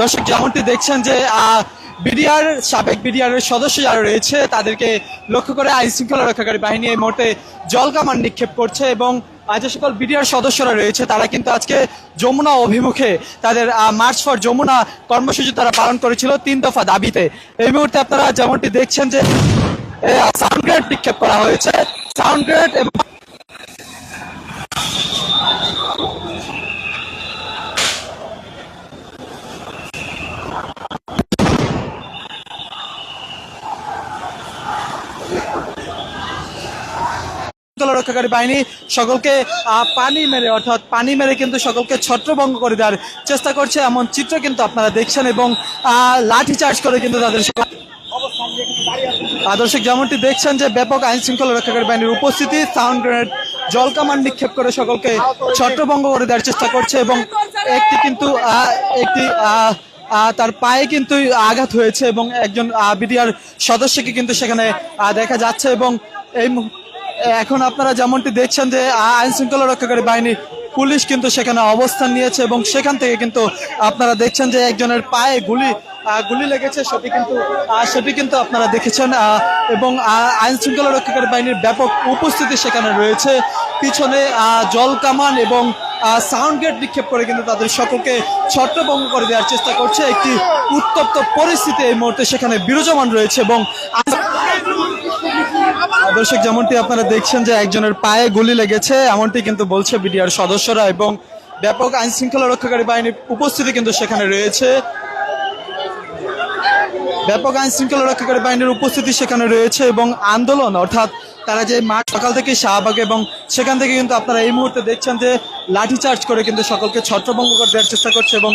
দর্শক যেমনটি দেখছেন যে সাবেক বিডিআর এর সদস্য যারা রয়েছে তাদেরকে লক্ষ্য করে আইন শৃঙ্খলা রক্ষাকারী বাহিনী এই মুহূর্তে জল কামান নিক্ষেপ করছে এবং যে সকল বিডিআর সদস্যরা রয়েছে তারা কিন্তু আজকে যমুনা অভিমুখে তাদের মার্চ ফর যমুনা কর্মসূচি তারা পালন করেছিল 3 দফা দাবিতে। এই মুহূর্তে আপনারা যেমনটি দেখছেন যে সাউন্ড গ্রেড নিক্ষেপ করা হয়েছে, সাউন্ড গ্রেড এবং রক্ষাকারী বাহিনী সকলকে পানি মেরে অর্থাৎ পানি মেরে কিন্তু সকলকে ছত্রভঙ্গ করে দেওয়ার চেষ্টা করছে, এমন চিত্র কিন্তু আপনারা দেখছেন এবং লাঠি চার্জ করে কিন্তু তাদের দর্শক যেমনটি দেখছেন যে ব্যাপক আইন শৃঙ্খলা রক্ষাকারী বাহিনীর উপস্থিতি, সাউন্ড গ্রেনেড জল কামান নিক্ষেপ করে সকলকে ছত্রভঙ্গ করে দেওয়ার চেষ্টা করছে এবং একটি তার পায়ে কিন্তু আঘাত হয়েছে এবং একজন বিডিআর সদস্যকে কিন্তু সেখানে দেখা যাচ্ছে এবং এখন আপনারা যেমনটি দেখছেন যে আইন শৃঙ্খলা রক্ষাকারী বাহিনী পুলিশ কিন্তু সেখানে অবস্থান নিয়েছে এবং সেখান থেকে কিন্তু আপনারা দেখছেন যে একজনের পায়ে গুলি লেগেছে, সেটি কিন্তু আপনারা দেখেছেন এবং আইন শৃঙ্খলা রক্ষাকারী বাহিনীর ব্যাপক উপস্থিতি সেখানে রয়েছে। পিছনে জল কামান এবং সাউন্ড গেট নিক্ষেপ করে কিন্তু তাদের সকলকে ছত্রভঙ্গ করে দেওয়ার চেষ্টা করছে। একটি উত্তপ্ত পরিস্থিতি এই মুহূর্তে সেখানে বিরাজমান রয়েছে এবং দর্শক যেমনটি আপনারা দেখছেন যে একজনের পায়ে গুলি লেগেছে এমনটি কিন্তু বলছে বিডিআর সদস্যরা এবং ব্যাপক আইন শৃঙ্খলা রক্ষাকারী বাহিনীর উপস্থিতি কিন্তু সেখানে রয়েছে। ব্যাপক আইন শৃঙ্খলা রক্ষাকারী বাহিনীর উপস্থিতি সেখানে রয়েছে এবং আন্দোলন অর্থাৎ তারা যে মাঠ সকাল থেকে শাহবাগ এবং সেখান থেকে কিন্তু আপনারা এই মুহূর্তে দেখছেন যে লাঠিচার্জ করে কিন্তু সকলকে ছত্রভঙ্গ করে দেওয়ার চেষ্টা করছে এবং